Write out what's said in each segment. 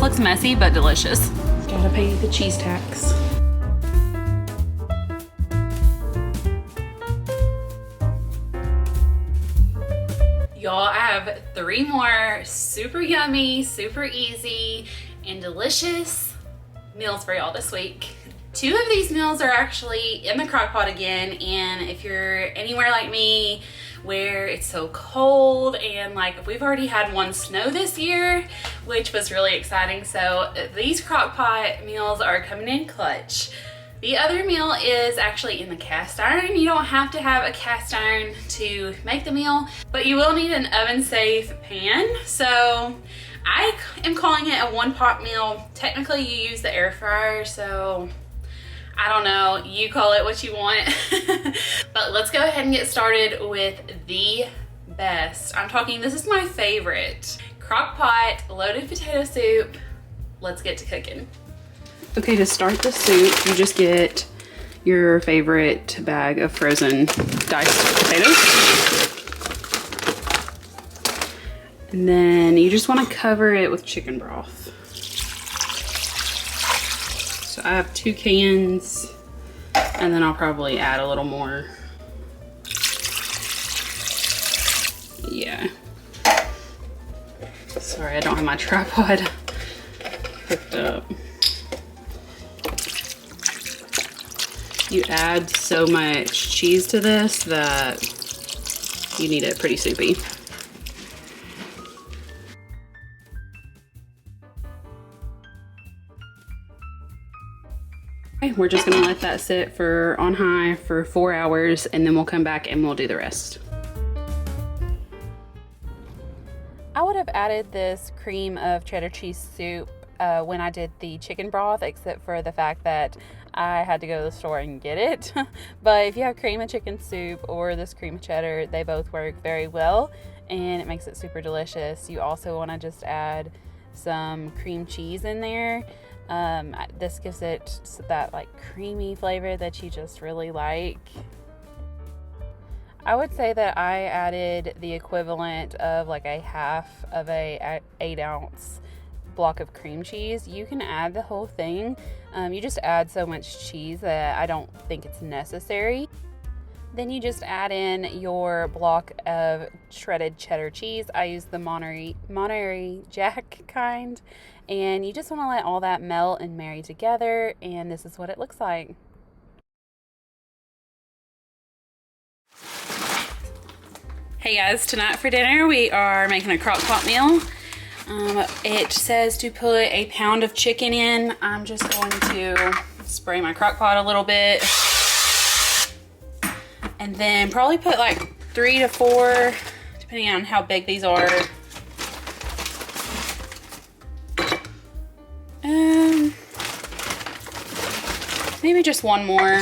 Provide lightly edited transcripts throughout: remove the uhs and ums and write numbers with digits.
This looks messy, but delicious. Gotta pay the cheese tax. Y'all, I have 3 more super yummy, super easy, and delicious meals for y'all this week. 2 of these meals are actually in the crock pot again, and if you're anywhere like me where it's so cold and like we've already had 1 snow this year, which was really exciting, so these crock pot meals are coming in clutch. The other meal is actually in the cast iron. You don't have to have a cast iron to make the meal, but you will need an oven safe pan. So I am calling it a 1-pot meal. Technically you use the air fryer, so I don't know, you call it what you want. But let's go ahead and get started with the best. I'm talking, this is my favorite. Crock pot loaded potato soup. Let's get to cooking. Okay, to start the soup, you just get your favorite bag of frozen diced potatoes. And then you just want to cover it with chicken broth. So I have 2 cans, and then I'll probably add a little more. Yeah. Sorry, I don't have my tripod hooked up. You add so much cheese to this that you need it pretty soupy. Okay, we're just gonna let that sit for on high for 4 hours, and then we'll come back and we'll do the rest. I would have added this cream of cheddar cheese soup when I did the chicken broth, except for the fact that I had to go to the store and get it. But if you have cream of chicken soup or this cream of cheddar, they both work very well and it makes it super delicious. You also want to just add some cream cheese in there. This gives it that like creamy flavor that you just really like. I would say that I added the equivalent of like a half of a 8-ounce block of cream cheese. You can add the whole thing. You just add so much cheese that I don't think it's necessary. Then you just add in your block of shredded cheddar cheese. I use the Monterey Jack kind, and you just want to let all that melt and marry together, and this is what it looks like. Hey guys, tonight for dinner we are making a crock pot meal. It says to put a pound of chicken in. I'm just going to spray my crock pot a little bit. And then probably put like 3 to 4, depending on how big these are. Maybe just 1 more.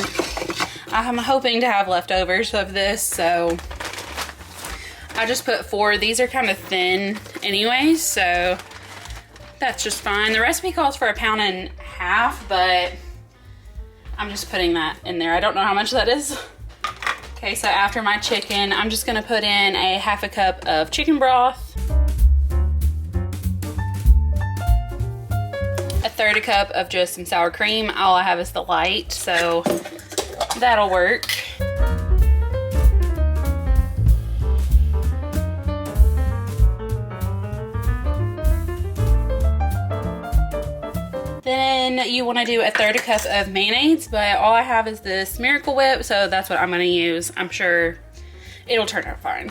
I'm hoping to have leftovers of this, so I just put 4. These are kind of thin anyway, so that's just fine. The recipe calls for 1.5 pounds, but I'm just putting that in there. I don't know how much that is. Okay, so after my chicken, I'm just gonna put in a 1/2 cup of chicken broth, 1/3 cup of just some sour cream. All I have is the light, so that'll work. Then you want to do 1/3 cup of mayonnaise, but all I have is this Miracle Whip, so that's what I'm going to use. I'm sure it'll turn out fine.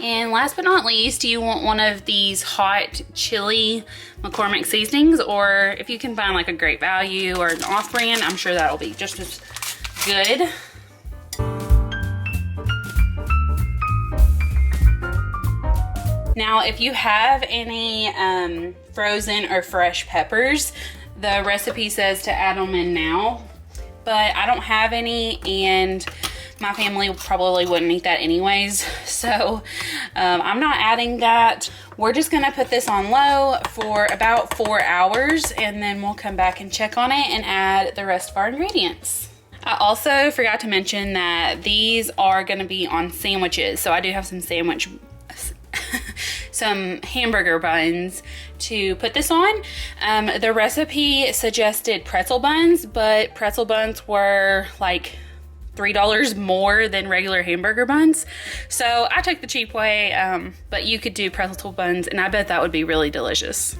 And last but not least, you want one of these hot chili McCormick seasonings, or if you can find like a Great Value or an off-brand, I'm sure that'll be just as good. Now, if you have any frozen or fresh peppers, the recipe says to add them in now, but I don't have any, and my family probably wouldn't eat that anyways. So I'm not adding that. We're just gonna put this on low for about 4 hours, and then we'll come back and check on it and add the rest of our ingredients. I also forgot to mention that these are gonna be on sandwiches. So I do have some some hamburger buns to put this on. The recipe suggested pretzel buns, but pretzel buns were like $3 more than regular hamburger buns. So I took the cheap way, but you could do pretzel buns, and I bet that would be really delicious.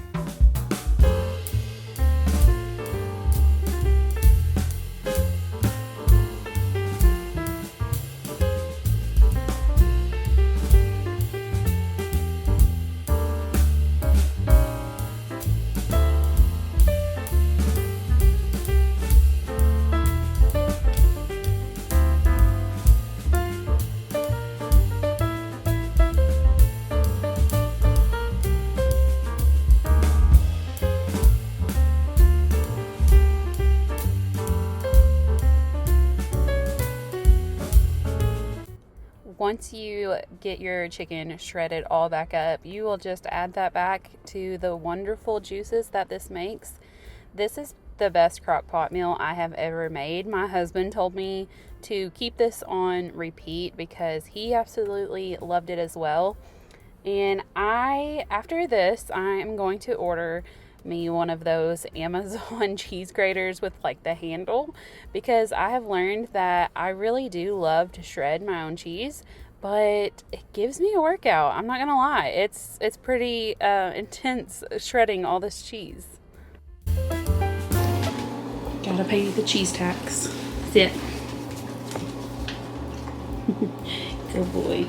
Once you get your chicken shredded all back up, you will just add that back to the wonderful juices that this makes. This is the best crock pot meal I have ever made. My husband told me to keep this on repeat because he absolutely loved it as well. And after this, I am going to order me one of those Amazon cheese graters with like the handle, because I have learned that I really do love to shred my own cheese, but it gives me a workout. I'm not gonna lie, it's pretty intense shredding all this cheese. Gotta pay the cheese tax. Sit. Good boy.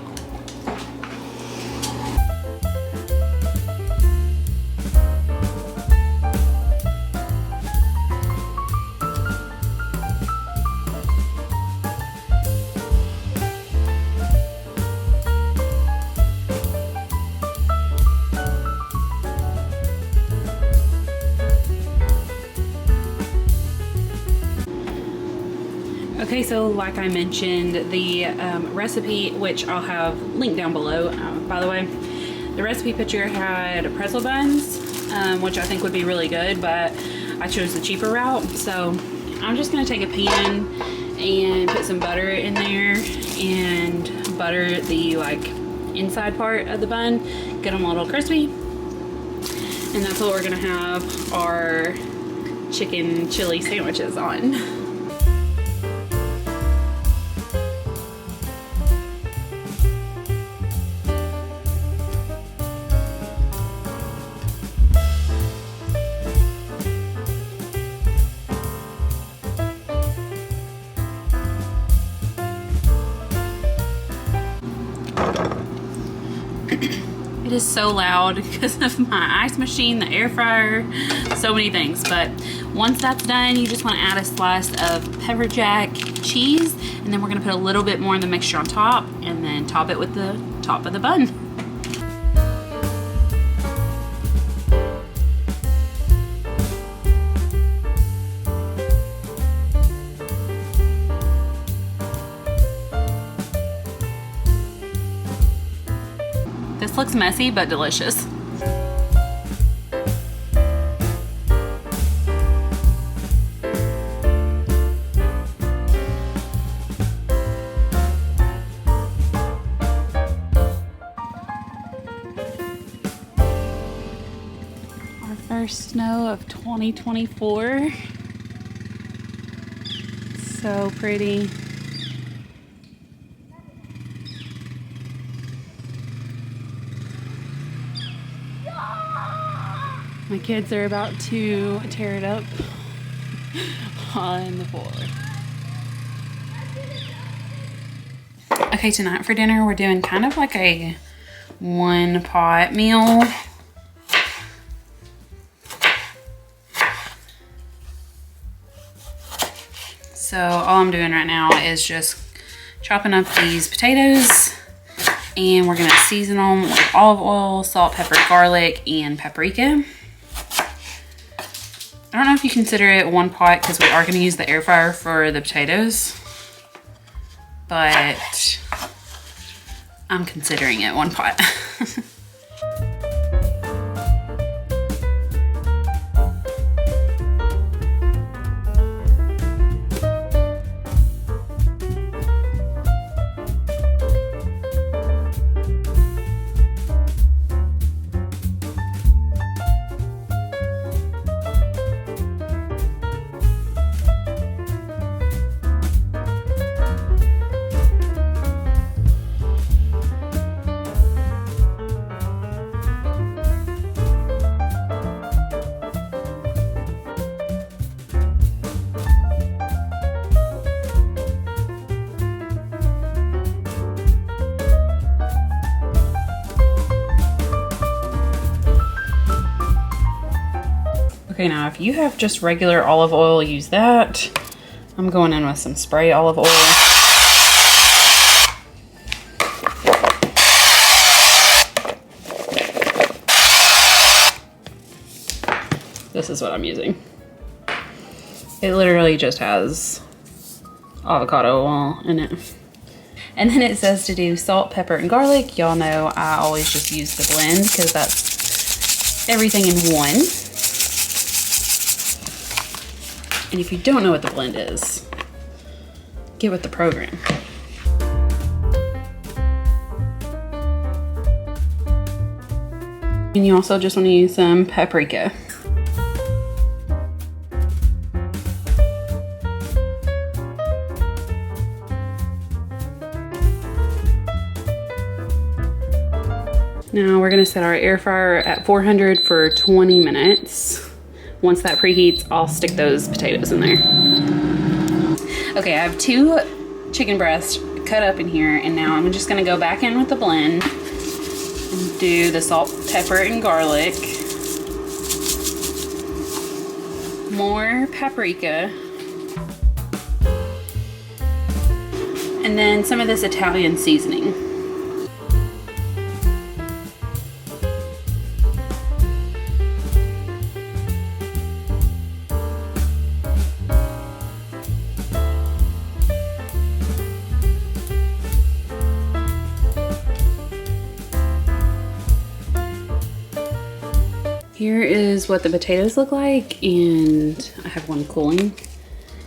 Okay, so like I mentioned, the recipe, which I'll have linked down below, by the way, the recipe picture had pretzel buns, which I think would be really good, but I chose the cheaper route. So I'm just gonna take a pan and put some butter in there and butter the like inside part of the bun, get them a little crispy. And that's what we're gonna have our chicken chili sandwiches on. It is so loud because of my ice machine, the air fryer, so many things. But once that's done, you just want to add a slice of pepper jack cheese, and then we're going to put a little bit more in the mixture on top, and then top it with the top of the bun. This looks messy, but delicious. Our first snow of 2024. So pretty. My kids are about to tear it up on the floor. Okay, tonight for dinner we're doing kind of like a one pot meal. So all I'm doing right now is just chopping up these potatoes, and we're gonna season them with olive oil, salt, pepper, garlic, and paprika. I don't know if you consider it one pot because we are going to use the air fryer for the potatoes. but I'm considering it one pot. Okay, now if you have just regular olive oil, use that. I'm going in with some spray olive oil. This is what I'm using. It literally just has avocado oil in it. And then it says to do salt, pepper, and garlic. Y'all know I always just use the blend because that's everything in one. And if you don't know what the blend is, get with the program. And you also just want to use some paprika. Now we're gonna set our air fryer at 400 for 20 minutes. Once that preheats, I'll stick those potatoes in there. Okay, I have 2 chicken breasts cut up in here, and now I'm just gonna go back in with the blend and do the salt, pepper, and garlic. More paprika. And then some of this Italian seasoning. Here is what the potatoes look like, and I have one cooling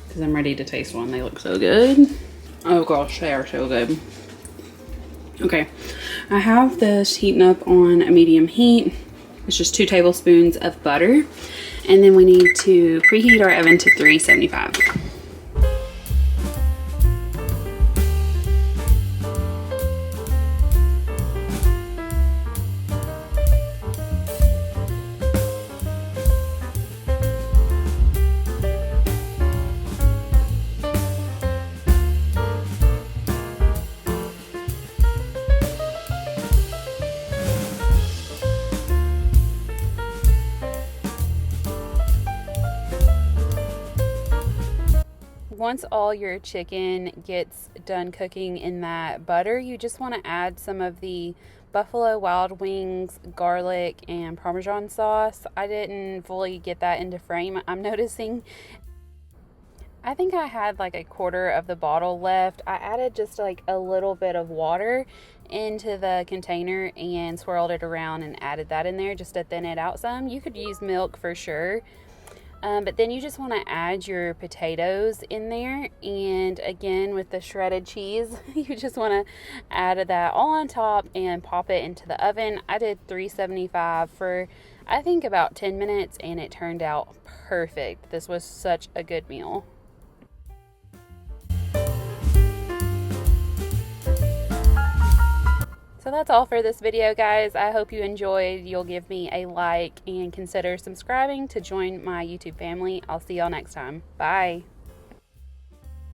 because I'm ready to taste one. They look so good. Oh gosh, they are so good. Okay, I have this heating up on a medium heat. It's just 2 tablespoons of butter, and then we need to preheat our oven to 375. Once all your chicken gets done cooking in that butter, you just want to add some of the Buffalo Wild Wings garlic and Parmesan sauce. I didn't fully get that into frame, I'm noticing. I think I had like a quarter of the bottle left. I added just like a little bit of water into the container and swirled it around and added that in there just to thin it out some. You could use milk for sure. But then you just want to add your potatoes in there, and again with the shredded cheese you just want to add that all on top and pop it into the oven. I did 375 for I think about 10 minutes and it turned out perfect. This was such a good meal. So that's all for this video, guys. I hope you enjoyed. You'll give me a like and consider subscribing to join my YouTube family. I'll see y'all next time. Bye.